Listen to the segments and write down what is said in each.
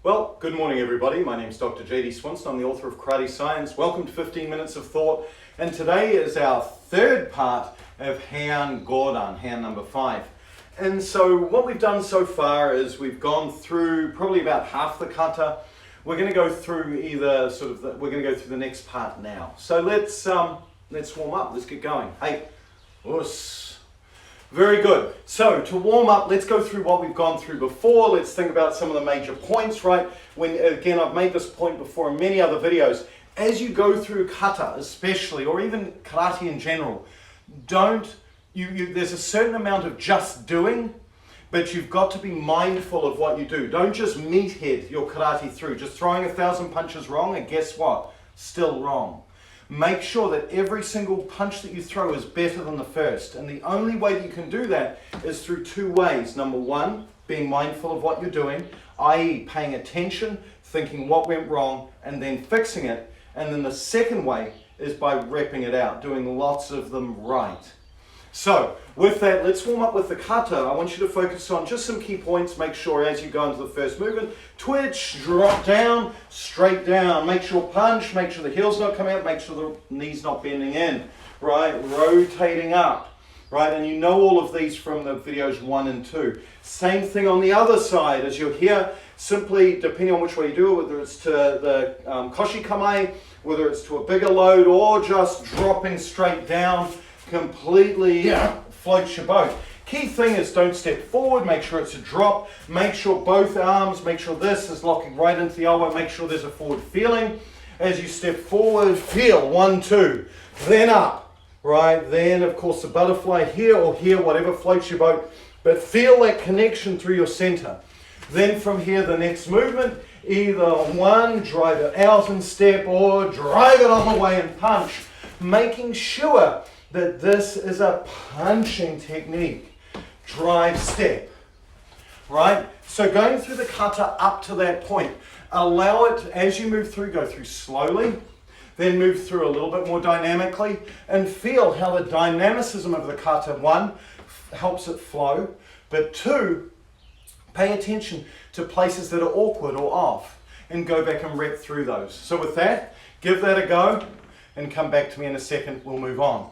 Well, good morning everybody. My name is Dr. J.D. Swanson. I'm the author of Karate Science. Welcome to 15 Minutes of Thought. And today is our third part of Heian Godan, Heian number 5. And so what we've done so far is we've gone through probably about half the kata. We're going to go through we're going to go through the next part now. So let's warm up. Let's get going. Hey, us. Very good. So to warm up, let's go through what we've gone through before. Let's think about some of the major points, right? Again, I've made this point before in many other videos. As you go through kata especially, or even karate in general, there's a certain amount of just doing, but you've got to be mindful of what you do. Don't just meathead your karate through. Just throwing 1,000 punches wrong, and guess what? Still wrong. Make sure that every single punch that you throw is better than the first. And the only way that you can do that is through two ways. Number one, being mindful of what you're doing, i.e. paying attention, thinking what went wrong, and then fixing it. And then the second way is by repping it out, doing lots of them right. So, with that, let's warm up with the kata. I want you to focus on just some key points. Make sure as you go into the first movement, twitch, drop down, straight down. Make sure punch, make sure the heel's not coming out, make sure the knee's not bending in, right? Rotating up, right? And you know all of these from the videos 1 and 2. Same thing on the other side. As you're here, simply, depending on which way you do it, whether it's to the koshi kamae, whether it's to a bigger load, or just dropping straight down, completely floats your boat. Key thing is don't step forward, make sure it's a drop, make sure both arms, make sure this is locking right into the elbow, make sure there's a forward feeling. As you step forward, feel 1, 2, then up, right? Then of course the butterfly here or here, whatever floats your boat, but feel that connection through your center. Then from here, the next movement, either one, drive it out and step, or drive it on the way and punch, making sure that this is a punching technique. Drive, step, right? So going through the kata up to that point, allow it, as you move through, go through slowly, then move through a little bit more dynamically, and feel how the dynamicism of the kata, 1, helps it flow, but 2, pay attention to places that are awkward or off, and go back and rep through those. So with that, give that a go, and come back to me in a second, we'll move on.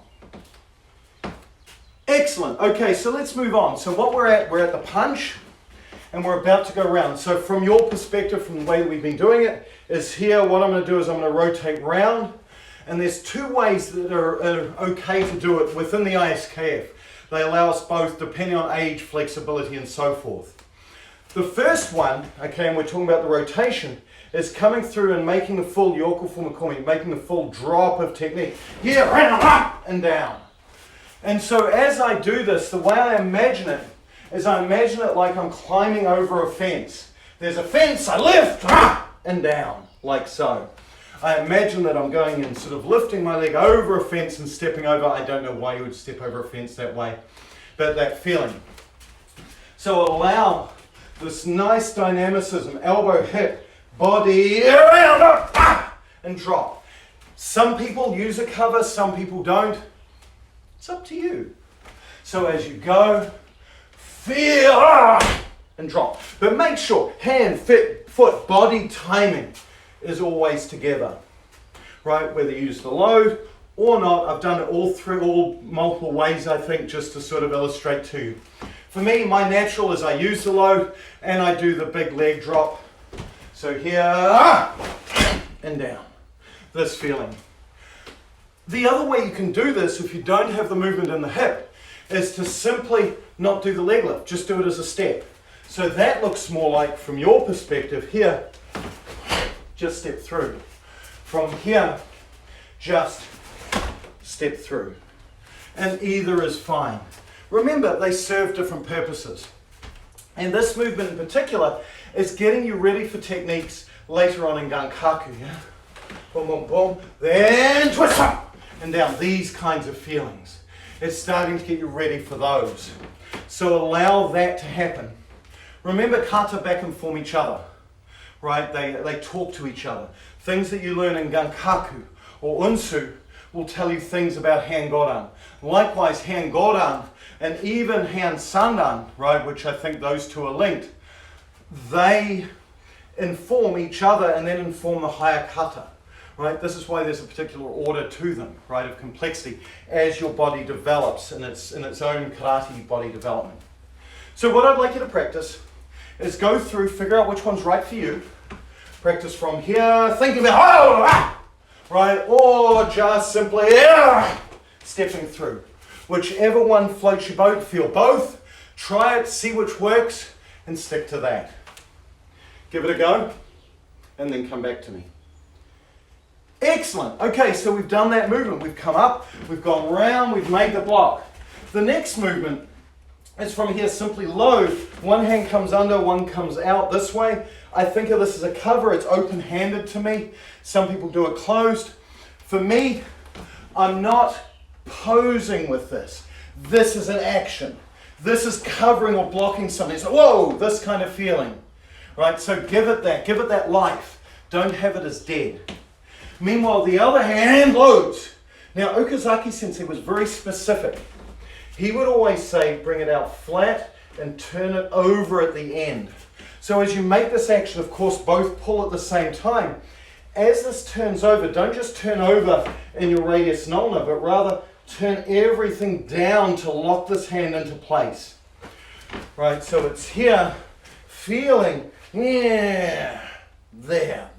Excellent. Okay, so let's move on. So what we're at the punch, and we're about to go around. So from your perspective, from the way that we've been doing it, is here, what I'm going to do is I'm going to rotate round, and there's 2 ways that are okay to do it within the ISKF. They allow us both, depending on age, flexibility, and so forth. The first one, okay, and we're talking about the rotation, is coming through and making the full Yoko Fumakomi, making the full drop of technique. Here, round, up, and down. And so as I do this, the way I imagine it is I imagine it like I'm climbing over a fence. There's a fence, I lift, and down, like so. I imagine that I'm going and sort of lifting my leg over a fence and stepping over. I don't know why you would step over a fence that way, but that feeling. So allow this nice dynamicism, elbow, hip, body, around, up, and drop. Some people use a cover, some people don't. It's up to you. So as you go, feel, and drop. But make sure hand, foot, body timing is always together, right? Whether you use the load or not, I've done it all multiple ways, I think, just to sort of illustrate to you. For me, my natural is I use the load and I do the big leg drop. So here, and down. This feeling. The other way you can do this, if you don't have the movement in the hip, is to simply not do the leg lift, just do it as a step. So that looks more like, from your perspective, here, just step through. From here, just step through. And either is fine. Remember, they serve different purposes. And this movement in particular is getting you ready for techniques later on in Gankaku, yeah? Boom, boom, boom, then twist up and down, these kinds of feelings. It's starting to get you ready for those. So allow that to happen. Remember, kata back and form each other, right? They talk to each other. Things that you learn in Gankaku or Unsu will tell you things about Heian Godan. Likewise, Heian Godan and even Heian Sandan, right, which I think those two are linked, they inform each other and then inform the higher kata. Right? This is why there's a particular order to them, right, of complexity as your body develops in its own karate body development. So what I'd like you to practice is go through, figure out which one's right for you. Practice from here, think about right, or just simply stepping through. Whichever one floats your boat, feel both, try it, see which works, and stick to that. Give it a go, and then come back to me. Excellent. Okay, so we've done that movement. We've come up, we've gone round, we've made the block. The next movement is from here, simply low. One hand comes under, one comes out this way. I think of this as a cover. It's open-handed to me. Some people do it closed. For me, I'm not posing with this. This is an action. This is covering or blocking something. So, whoa, this kind of feeling. Right, so give it that life. Don't have it as dead. Meanwhile, the other hand loads. Now, Okazaki Sensei was very specific. He would always say, bring it out flat and turn it over at the end. So as you make this action, of course, both pull at the same time. As this turns over, don't just turn over in your radius nulna, but rather turn everything down to lock this hand into place. Right, so it's here, feeling, there,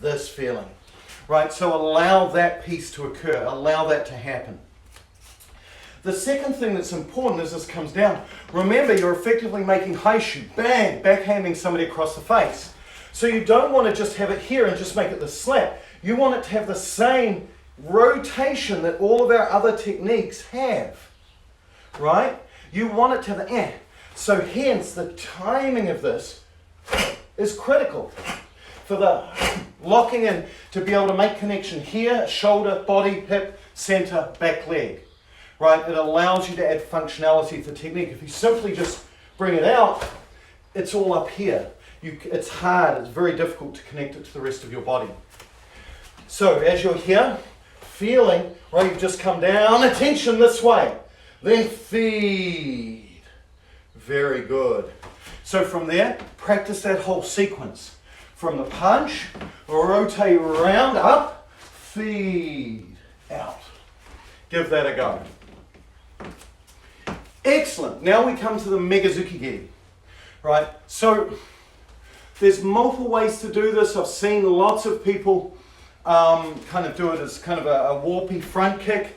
this feeling. Right, so allow that piece to occur, allow that to happen. The second thing that's important as this comes down, remember you're effectively making haishu, bang, backhanding somebody across the face. So you don't want to just have it here and just make it the slap. You want it to have the same rotation that all of our other techniques have, right? You want it to have the So hence the timing of this is critical for the locking in to be able to make connection here, shoulder, body, hip, center, back leg. Right? It allows you to add functionality for technique. If you simply just bring it out, it's all up here. It's hard, it's very difficult to connect it to the rest of your body. So as you're here, feeling, right, you've just come down, attention this way. Then feed. Very good. So from there, practice that whole sequence. From the punch, rotate around, up, feed, out. Give that a go. Excellent. Now we come to the Megazuki-geri. Right? So there's multiple ways to do this. I've seen lots of people kind of do it as kind of a warpy front kick.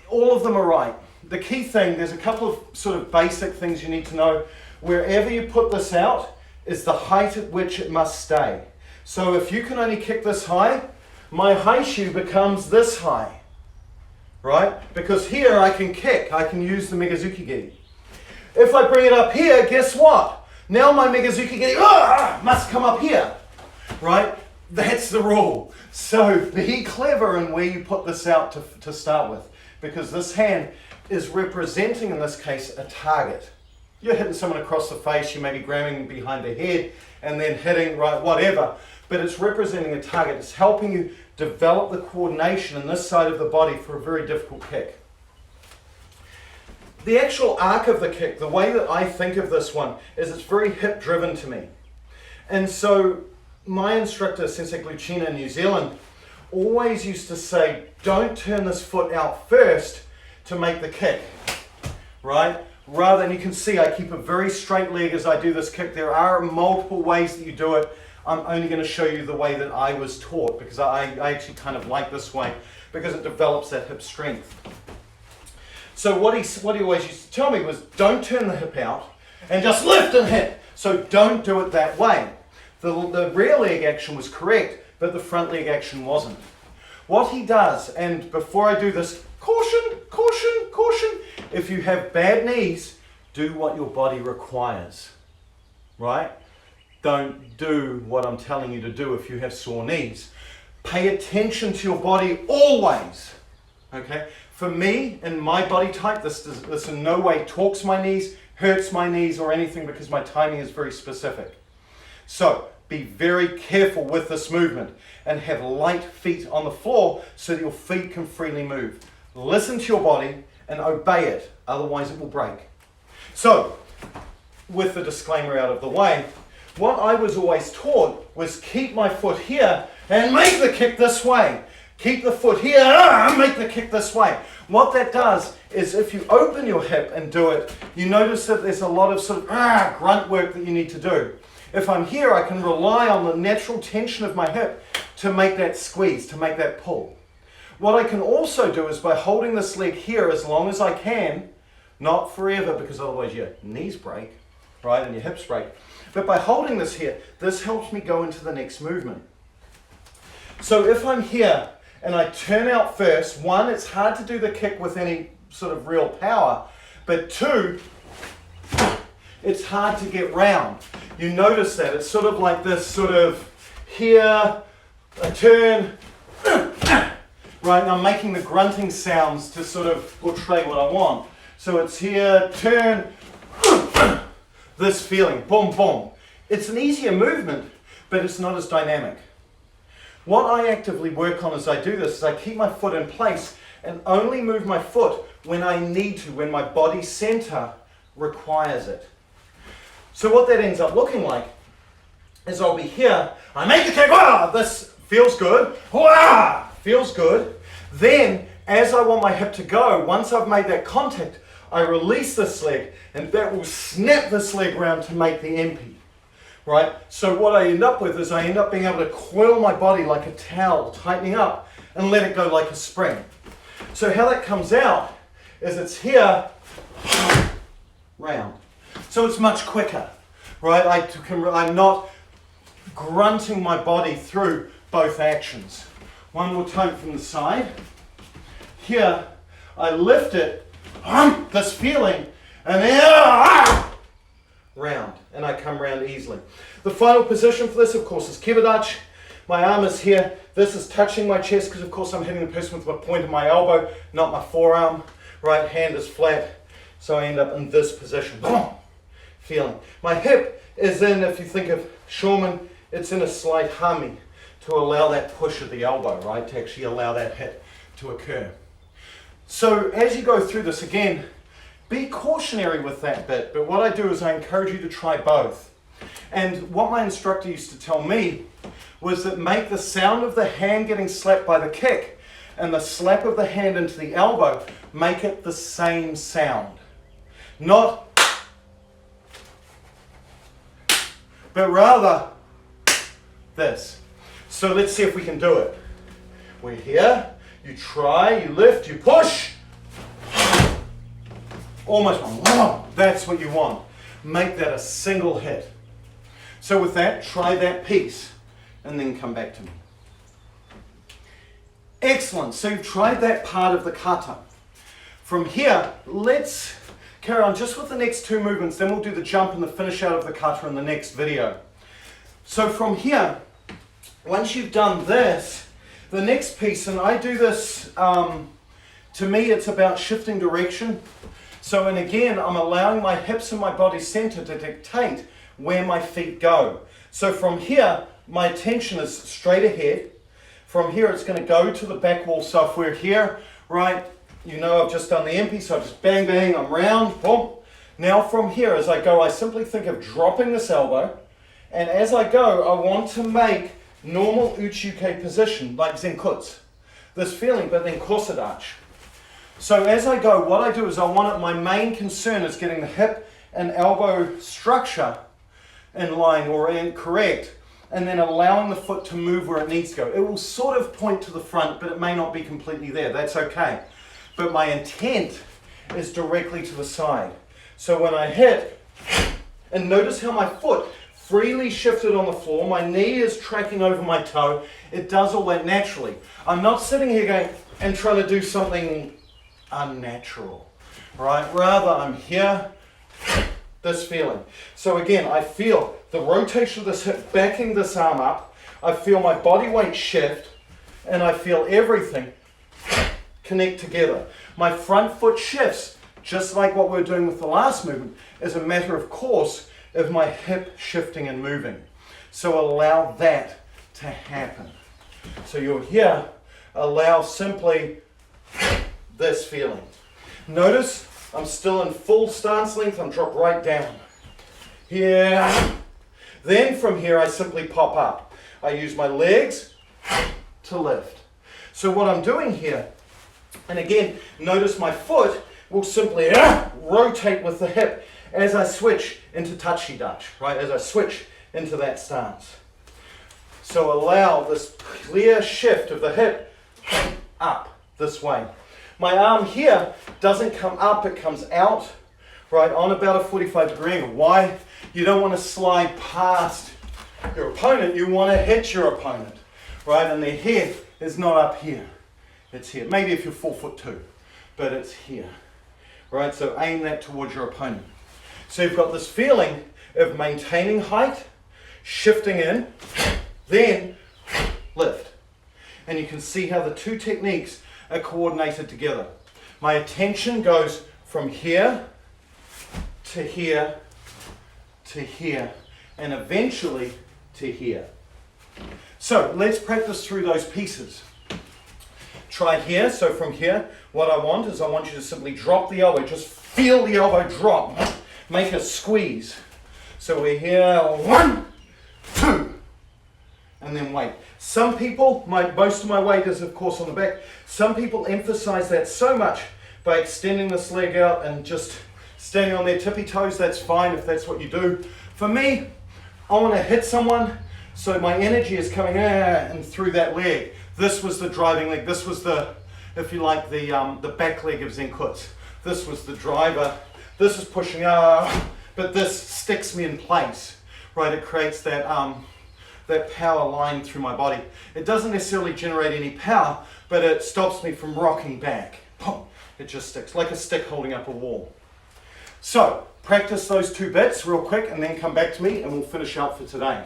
All of them are right. The key thing, there's a couple of sort of basic things you need to know. Wherever you put this out is the height at which it must stay. So if you can only kick this high, my haishu becomes this high. Right? Because here I can kick, I can use the Megazuki-geri. If I bring it up here, guess what? Now my Megazuki-geri must come up here. Right? That's the rule. So be clever in where you put this out to start with. Because this hand is representing, in this case, a target. You're hitting someone across the face, you may be grabbing behind the head and then hitting, right, whatever. But it's representing a target. It's helping you develop the coordination in this side of the body for a very difficult kick. The actual arc of the kick, the way that I think of this one, is it's very hip driven to me. And so my instructor, Sensei Glucina in New Zealand, always used to say, don't turn this foot out first to make the kick, right? Rather, and you can see I keep a very straight leg as I do this kick. There are multiple ways that you do it. I'm only going to show you the way that I was taught because I actually kind of like this way because it develops that hip strength. So what he always used to tell me was don't turn the hip out and just lift and hit. So don't do it that way. The rear leg action was correct, but the front leg action wasn't. What he does, and before I do this, caution, caution, caution. If you have bad knees, do what your body requires, right? Don't do what I'm telling you to do if you have sore knees. Pay attention to your body always, okay? For me, in my body type, this in no way talks my knees, hurts my knees or anything because my timing is very specific. So be very careful with this movement and have light feet on the floor so that your feet can freely move. Listen to your body and obey it, otherwise it will break. So, with the disclaimer out of the way, what I was always taught was keep my foot here and make the kick this way. Keep the foot here and make the kick this way. What that does is if you open your hip and do it, you notice that there's a lot of sort of grunt work that you need to do. If I'm here, I can rely on the natural tension of my hip to make that squeeze, to make that pull. What I can also do is by holding this leg here as long as I can, not forever because otherwise your knees break, right, and your hips break. But by holding this here, this helps me go into the next movement. So if I'm here and I turn out first, one, it's hard to do the kick with any sort of real power, but two, it's hard to get round. You notice that it's sort of like this sort of here, a turn, right, and I'm making the grunting sounds to sort of portray what I want. So it's here, turn, this feeling, boom, boom. It's an easier movement, but it's not as dynamic. What I actively work on as I do this is I keep my foot in place and only move my foot when I need to, when my body center requires it. So what that ends up looking like is I'll be here, I make the kick, this feels good, feels good. Then, as I want my hip to go, once I've made that contact, I release this leg, and that will snap this leg round to make the MP. Right? So what I end up with is I end up being able to coil my body like a towel, tightening up, and let it go like a spring. So how that comes out is it's here, round. So it's much quicker, right? I'm not grunting my body through both actions. One more time from the side. Here, I lift it, this feeling, and then round, and I come round easily. The final position for this, of course, is kibadachi. My arm is here. This is touching my chest because, of course, I'm hitting the person with the point of my elbow, not my forearm. Right hand is flat, so I end up in this position. Feeling. My hip is in, if you think of Shawman, it's in a slight hami to allow that push of the elbow, right, to actually allow that hit to occur. So as you go through this, again, be cautionary with that bit, but what I do is I encourage you to try both. And what my instructor used to tell me was that make the sound of the hand getting slapped by the kick and the slap of the hand into the elbow, make it the same sound. Not, but rather this. So let's see if we can do it. We're here, you try, you lift, you push. Almost one. That's what you want. Make that a single hit. So with that, try that piece and then come back to me. Excellent. So you've tried that part of the kata. From here, let's carry on just with the next two movements. Then we'll do the jump and the finish out of the kata in the next video. So from here, once you've done this, the next piece, and I do this, to me it's about shifting direction. So, and again, I'm allowing my hips and my body center to dictate where my feet go. So from here, my attention is straight ahead. From here, it's going to go to the back wall. So if we're here, right, you know I've just done the MP, so I just bang, bang, I'm round, boom. Now from here, as I go, I simply think of dropping this elbow. And as I go, I want to make normal uchi-uke position, like zenkutsu. This feeling, but then kosadachi. So as I go, what I do is my main concern is getting the hip and elbow structure in line or correct, and then allowing the foot to move where it needs to go. It will sort of point to the front, but it may not be completely there. That's okay. But my intent is directly to the side. So when I hit, and notice how my foot freely shifted on the floor, my knee is tracking over my toe, it does all that naturally. I'm not sitting here going and trying to do something unnatural, right? Rather, I'm here, this feeling. So again, I feel the rotation of this hip backing this arm up, I feel my body weight shift, and I feel everything connect together. My front foot shifts, just like what we were doing with the last movement, as a matter of course of my hip shifting and moving. So allow that to happen. So you're here, allow simply this feeling. Notice I'm still in full stance length, I'm dropped right down. Here, Then from here I simply pop up. I use my legs to lift. So what I'm doing here, and again, notice my foot will simply rotate with the hip as I switch into touchy Dutch, right? As I switch into that stance. So allow this clear shift of the hip up this way. My arm here doesn't come up, it comes out, right, on about a 45-degree angle. Why? You don't want to slide past your opponent, you want to hit your opponent, right? And their head is not up here, it's here. Maybe if you're 4'2", but it's here, right? So aim that towards your opponent. So you've got this feeling of maintaining height, shifting in, then lift. And you can see how the two techniques are coordinated together. My attention goes from here to here to here and eventually to here. So let's practice through those pieces. Try here. So from here, what I want is I want you to simply drop the elbow. Just feel the elbow drop. Make a squeeze. So we're here, 1, 2, and then wait. Some people, most of my weight is of course on the back. Some people emphasize that so much by extending this leg out and just standing on their tippy toes. That's fine if that's what you do. For me, I want to hit someone, so my energy is coming and through that leg. This was the driving leg. This was the, if you like, the back leg of uncut. This was the driver. This is pushing up, but this sticks me in place, right? It creates that that power line through my body. It doesn't necessarily generate any power, but it stops me from rocking back. It just sticks like a stick holding up a wall. So practice those two bits real quick and then come back to me and we'll finish out for today.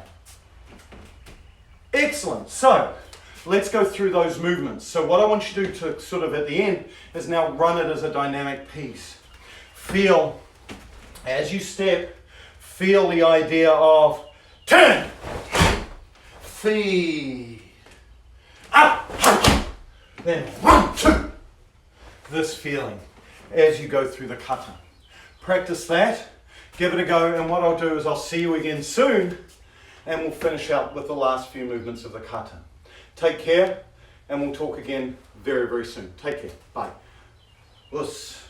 Excellent. So let's go through those movements. So what I want you to do to sort of at the end is now run it as a dynamic piece. Feel, as you step, feel the idea of turn, feed, up, then 1, 2. This feeling as you go through the kata. Practice that, give it a go, and what I'll do is I'll see you again soon and we'll finish out with the last few movements of the kata. Take care and we'll talk again very, very soon. Take care. Bye. Us.